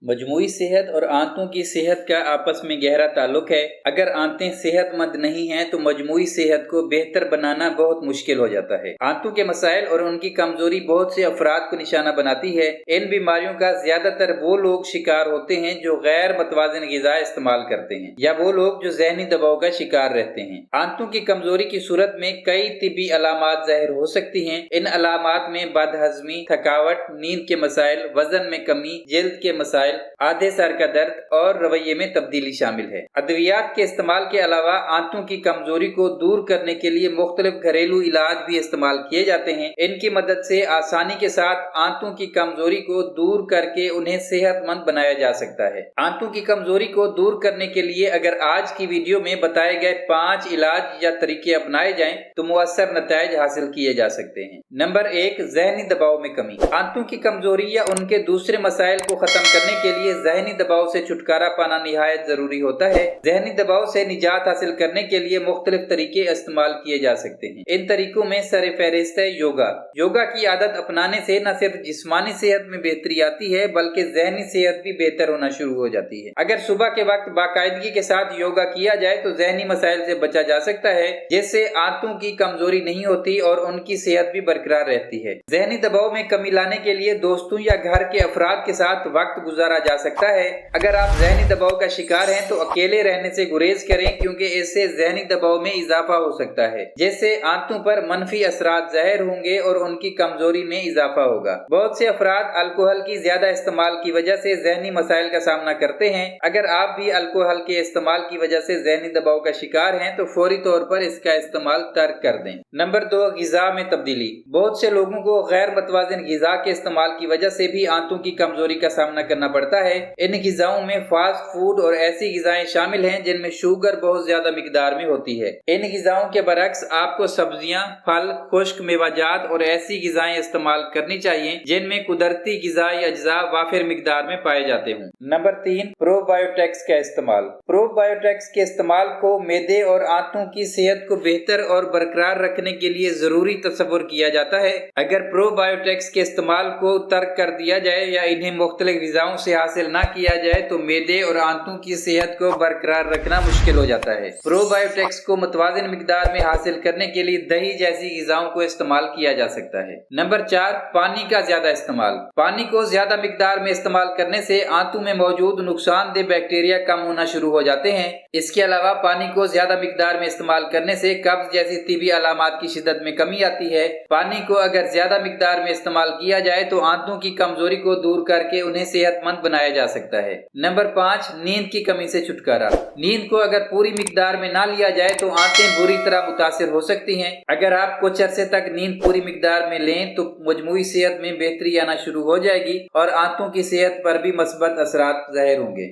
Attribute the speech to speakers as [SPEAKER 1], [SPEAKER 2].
[SPEAKER 1] मजमूई सेहत और आंतों की सेहत का आपस में गहरा ताल्लुक है। अगर आंतें सेहतमंद नहीं हैं तो मजमूई सेहत को बेहतर बनाना बहुत मुश्किल हो जाता है। आंतों के मसाइल और उनकी कमजोरी बहुत से अफराद को निशाना बनाती है। इन बीमारियों का ज्यादातर वो लोग शिकार होते हैं जो गैर मतवाज़िन ग़िज़ा इस्तेमाल करते हैं या वो लोग जो ज़हनी दबाव का शिकार रहते हैं। आंतों की कमजोरी की सूरत में कई तिब्बी अलामात ज़ाहिर हो सकती हैं। इन अलामात में बदहज़मी, थकावट, नींद के मसाइल, वजन में कमी, जल्द के मसाइल, आधे सर का दर्द और रवैये में तब्दीली शामिल है। अद्वियात के इस्तेमाल के अलावा आंतों की कमजोरी को दूर करने के लिए मुख्तलिफ घरेलू इलाज भी इस्तेमाल किए जाते हैं। इनकी मदद से आसानी के साथ आंतों की कमजोरी को दूर करके उन्हें सेहतमंद बनाया जा सकता है। आंतों की कमजोरी को दूर करने के लिए अगर आज की वीडियो में बताए गए 5 इलाज या तरीके अपनाए जाएं तो मुअस्सर नताइज हासिल किए जा सकते हैं। नंबर 1, ज़हनी दबाव में कमी। आंतों की कमजोरी या उनके दूसरे मसाइल को खत्म करने के लिए ज़हनी दबाव से छुटकारा पाना निहायत जरूरी होता है। ज़हनी दबाव से निजात हासिल करने के लिए मुख्तलिफ तरीके इस्तेमाल किए जा सकते हैं। इन तरीकों में सर फहरिस्त है योगा। योगा की आदत अपनाने से न सिर्फ जिस्मानी सेहत में बेहतरी आती है बल्कि ज़हनी सेहत भी बेहतर होना शुरू हो जाती है। अगर सुबह के वक्त बाकायदगी के साथ योगा किया जाए तो ज़हनी मसाइल से बचा जा सकता है, जिससे आंतों की कमजोरी नहीं होती और उनकी सेहत भी बरकरार रहती है। ज़हनी दबाव में कमी लाने के लिए दोस्तों या घर के अफराद के साथ वक्त गुजारा जा सकता है। अगर आप ज़हनी दबाव का शिकार हैं तो अकेले रहने से गुरेज करें, क्योंकि इससे ज़हनी दबाव में इजाफा हो सकता है, जिससे आंतों पर मनफी असरात ज़ाहिर होंगे और उनकी कमजोरी में इजाफा होगा। बहुत से अफराद अल्कोहल की ज्यादा इस्तेमाल की वजह से ज़हनी मसाइल का सामना करते हैं। अगर आप भी अल्कोहल के इस्तेमाल की वजह से ज़हनी दबाव का शिकार हैं तो फौरी तौर पर इसका इस्तेमाल तर्क कर दें। नंबर 2, ग़िज़ा में तब्दीली। बहुत से लोगों को गैर मतवाज़िन ग़िज़ा के इस्तेमाल की वजह से भी आंतों की कमजोरी का सामना करना पड़ता है। इन ग़िज़ाओं में फास्ट फूड और ऐसी ग़िज़ाएं शामिल हैं जिनमें शुगर बहुत ज्यादा मिकदार में होती है। इन ग़िज़ाओं के बरक्स आपको सब्जियां, फल, खुश्क मेवाजात और ऐसी ग़िज़ाएं इस्तेमाल करनी चाहिए जिनमें कुदरती ग़िज़ाई अज्जा वाफिर मिकदार में पाए जाते हों। नंबर 3, प्रोबायोटिक्स का इस्तेमाल। प्रोबायोटिक्स के इस्तेमाल को मैदे और आंतों की सेहत को बेहतर और बरकरार रखने के लिए जरूरी तस्वुर किया जाता है। अगर प्रोबायोटिक्स के इस्तेमाल को तर्क कर दिया जाए या इन्हें मुख्तलिफ ग़िज़ाओं से हासिल न किया जाए तो मैदे और आंतों की सेहत को बरकरार रखना मुश्किल हो जाता है। प्रोबायोटिक्स को मुतवाज़िन मिकदार में हासिल करने के लिए दही जैसी ग़िज़ाओं को इस्तेमाल किया जा सकता है। नंबर 4, पानी का ज्यादा इस्तेमाल। पानी को ज्यादा मिकदार में इस्तेमाल करने से आंतों में मौजूद नुकसानदेह बैक्टीरिया कम होना शुरू हो जाते हैं। इसके अलावा पानी को ज्यादा मिकदार में इस्तेमाल करने से कब्ज जैसी तिब्बी अलामात की शिद्दत में कमी आती है। पानी को अगर ज्यादा मिकदार में इस्तेमाल किया जाए तो आंतों की कमजोरी को दूर करके उन्हें सेहतमंद बनाया जा सकता है। नंबर 5, नींद की कमी से छुटकारा। नींद को अगर पूरी मिकदार में ना लिया जाए तो आंतें बुरी तरह मुतासिर हो सकती हैं। अगर आप कुछ अरसे तक नींद पूरी मिकदार में लें तो मजमूई सेहत में बेहतरी आना शुरू हो जाएगी और आंतों की सेहत पर भी मस्बत असरात ज़ाहिर होंगे।